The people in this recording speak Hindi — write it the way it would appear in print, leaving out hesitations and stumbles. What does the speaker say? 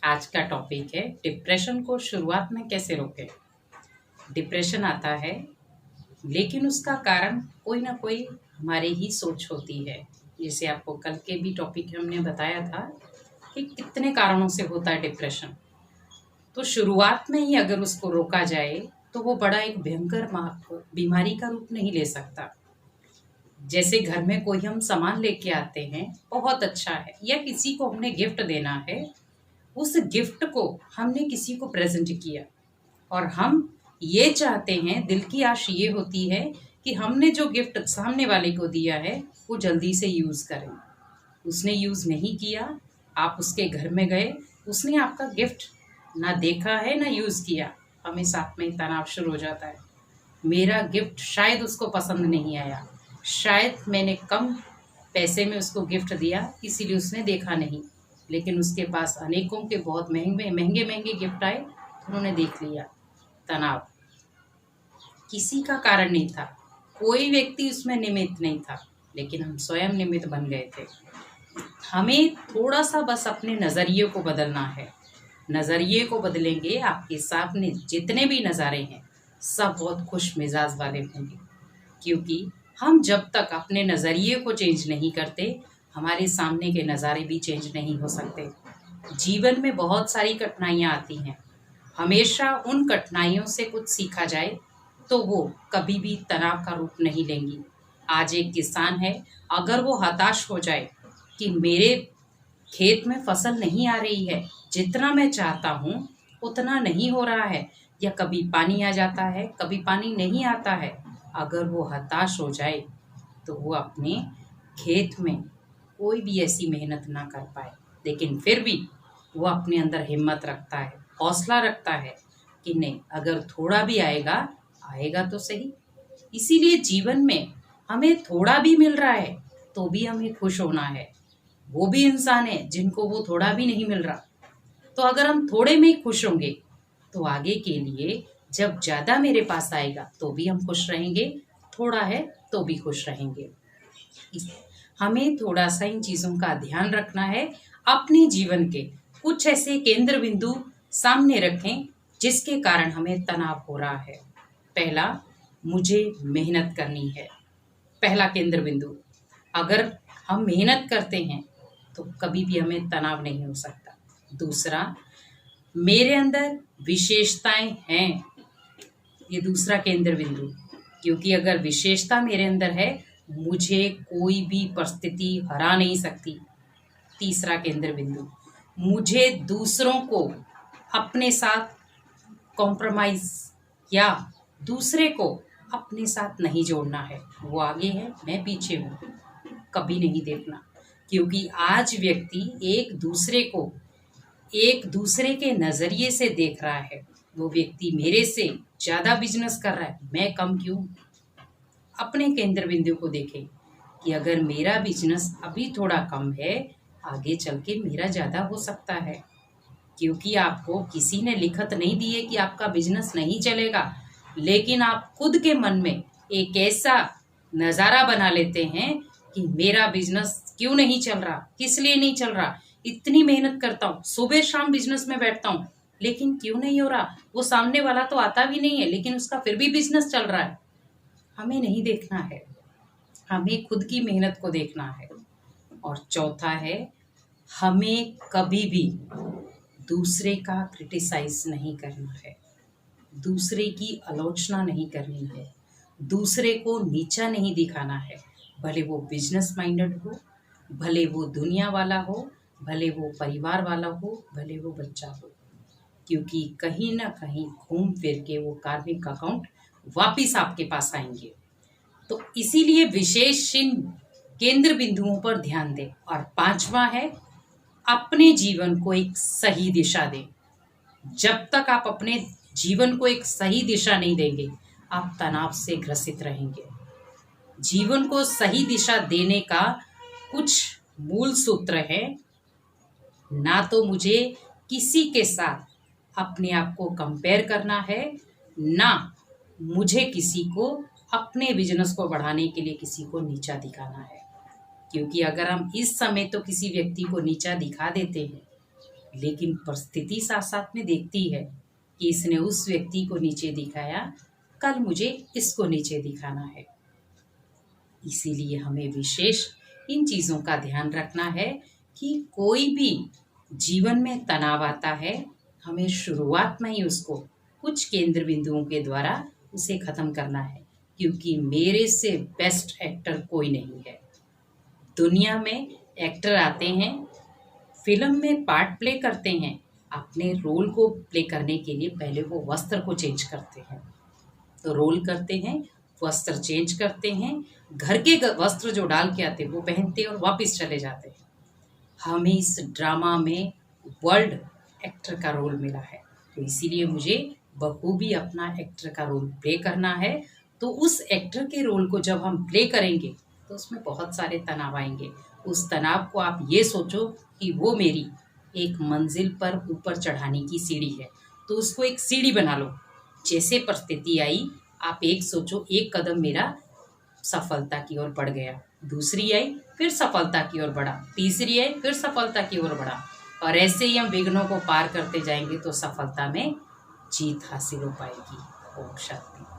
आज का टॉपिक है डिप्रेशन को शुरुआत में कैसे रोकें। डिप्रेशन आता है लेकिन उसका कारण कोई ना कोई हमारी ही सोच होती है। जैसे आपको कल के भी टॉपिक हमने बताया था कि कितने कारणों से होता है डिप्रेशन। तो शुरुआत में ही अगर उसको रोका जाए तो वो बड़ा एक भयंकर बीमारी का रूप नहीं ले सकता। जैसे घर में कोई हम सामान लेके आते हैं, बहुत अच्छा है, या किसी को हमने गिफ्ट देना है, उस गिफ्ट को हमने किसी को प्रेजेंट किया और हम ये चाहते हैं, दिल की आश ये होती है कि हमने जो गिफ्ट सामने वाले को दिया है वो जल्दी से यूज़ करें। उसने यूज़ नहीं किया, आप उसके घर में गए, उसने आपका गिफ्ट ना देखा है ना यूज़ किया, हमें साथ में तनाव शुरू हो जाता है। मेरा गिफ्ट शायद उसको पसंद नहीं आया, शायद मैंने कम पैसे में उसको गिफ्ट दिया इसीलिए उसने देखा नहीं, लेकिन उसके पास अनेकों के बहुत महंगे महंगे महंगे गिफ्ट आए, उन्होंने देख लिया। तनाव किसी का कारण नहीं था, कोई व्यक्ति उसमें निमित्त नहीं था, लेकिन हम स्वयं निमित्त बन गए थे। हमें थोड़ा सा बस अपने नज़रिए को बदलना है। नज़रिए को बदलेंगे, आपके सामने जितने भी नज़ारे हैं सब बहुत खुश मिजाज वाले होंगे, क्योंकि हम जब तक अपने नज़रिए को चेंज नहीं करते हमारे सामने के नज़ारे भी चेंज नहीं हो सकते। जीवन में बहुत सारी कठिनाइयाँ आती हैं, हमेशा उन कठिनाइयों से कुछ सीखा जाए तो वो कभी भी तनाव का रूप नहीं लेंगी। आज एक किसान है, अगर वो हताश हो जाए कि मेरे खेत में फसल नहीं आ रही है, जितना मैं चाहता हूँ उतना नहीं हो रहा है, या कभी पानी आ जाता है कभी पानी नहीं आता है, अगर वो हताश हो जाए तो वो अपने खेत में कोई भी ऐसी मेहनत ना कर पाए, लेकिन फिर भी वो अपने अंदर हिम्मत रखता है, हौसला रखता है कि नहीं, अगर थोड़ा भी आएगा आएगा तो सही। इसीलिए जीवन में हमें थोड़ा भी मिल रहा है तो भी हमें खुश होना है। वो भी इंसान है जिनको वो थोड़ा भी नहीं मिल रहा, तो अगर हम थोड़े में ही खुश होंगे तो आगे के लिए जब ज़्यादा मेरे पास आएगा तो भी हम खुश रहेंगे, थोड़ा है तो भी खुश रहेंगे। हमें थोड़ा सा इन चीज़ों का ध्यान रखना है। अपने जीवन के कुछ ऐसे केंद्र बिंदु सामने रखें जिसके कारण हमें तनाव हो रहा है। पहला, मुझे मेहनत करनी है, पहला केंद्र बिंदु। अगर हम मेहनत करते हैं तो कभी भी हमें तनाव नहीं हो सकता। दूसरा, मेरे अंदर विशेषताएं हैं, ये दूसरा केंद्र बिंदु, क्योंकि अगर विशेषता मेरे अंदर है मुझे कोई भी परिस्थिति हरा नहीं सकती। तीसरा केंद्र बिंदु, मुझे दूसरों को अपने साथ कॉम्प्रोमाइज या दूसरे को अपने साथ नहीं जोड़ना है। वो आगे है, मैं पीछे हूँ, कभी नहीं देखना, क्योंकि आज व्यक्ति एक दूसरे के नज़रिए से देख रहा है। वो व्यक्ति मेरे से ज़्यादा बिजनेस कर रहा है, मैं कम क्यों? अपने केंद्र बिंदु को देखें कि अगर मेरा बिजनेस अभी थोड़ा कम है, आगे चल के मेरा ज़्यादा हो सकता है, क्योंकि आपको किसी ने लिखत नहीं दी है कि आपका बिजनेस नहीं चलेगा, लेकिन आप खुद के मन में एक ऐसा नज़ारा बना लेते हैं कि मेरा बिजनेस क्यों नहीं चल रहा, किस लिए नहीं चल रहा, इतनी मेहनत करता हूँ, सुबह शाम बिजनेस में बैठता हूँ, लेकिन क्यों नहीं हो रहा। वो सामने वाला तो आता भी नहीं है लेकिन उसका फिर भी बिजनेस चल रहा है। हमें नहीं देखना है, हमें खुद की मेहनत को देखना है। और चौथा है, हमें कभी भी दूसरे का क्रिटिसाइज नहीं करना है, दूसरे की आलोचना नहीं करनी है, दूसरे को नीचा नहीं दिखाना है, भले वो बिजनेस माइंडेड हो, भले वो दुनिया वाला हो, भले वो परिवार वाला हो, भले वो बच्चा हो, क्योंकि कहीं ना कहीं घूम फिर के वो कार्मिक अकाउंट वापिस आपके पास आएंगे। तो इसीलिए विशेष इन केंद्र बिंदुओं पर ध्यान दें। और पांचवा है, अपने जीवन को एक सही दिशा दें। जब तक आप अपने जीवन को एक सही दिशा नहीं देंगे आप तनाव से ग्रसित रहेंगे। जीवन को सही दिशा देने का कुछ मूल सूत्र है, ना तो मुझे किसी के साथ अपने आप को कंपेयर करना है, ना मुझे किसी को अपने बिजनेस को बढ़ाने के लिए किसी को नीचा दिखाना है। क्योंकि अगर हम इस समय तो किसी व्यक्ति को नीचा दिखा देते हैं लेकिन परिस्थिति साथ साथ में देखती है कि इसने उस व्यक्ति को नीचे दिखाया, कल मुझे इसको नीचे दिखाना है। इसीलिए हमें विशेष इन चीज़ों का ध्यान रखना है कि कोई भी जीवन में तनाव आता है, हमें शुरुआत में ही उसको कुछ केंद्र बिंदुओं के द्वारा उसे ख़त्म करना है, क्योंकि मेरे से बेस्ट एक्टर कोई नहीं है। दुनिया में एक्टर आते हैं, फिल्म में पार्ट प्ले करते हैं, अपने रोल को प्ले करने के लिए पहले वो वस्त्र को चेंज करते हैं, तो रोल करते हैं, वस्त्र चेंज करते हैं, घर के वस्त्र जो डाल के आते हैं वो पहनते हैं और वापस चले जाते हैं। हमें इस ड्रामा में वर्ल्ड एक्टर का रोल मिला है, तो इसीलिए मुझे बखूबी अपना एक्टर का रोल प्ले करना है। तो उस एक्टर के रोल को जब हम प्ले करेंगे तो उसमें बहुत सारे तनाव आएंगे। उस तनाव को आप ये सोचो कि वो मेरी एक मंजिल पर ऊपर चढ़ाने की सीढ़ी है, तो उसको एक सीढ़ी बना लो। जैसे परिस्थिति आई, आप एक सोचो, एक कदम मेरा सफलता की ओर बढ़ गया, दूसरी आई फिर सफलता की ओर बढ़ा, तीसरी आई फिर सफलता की ओर बढ़ा, और ऐसे ही हम विघ्नों को पार करते जाएंगे तो सफलता में जीत हासिल हो पाएगी। ओम शांति।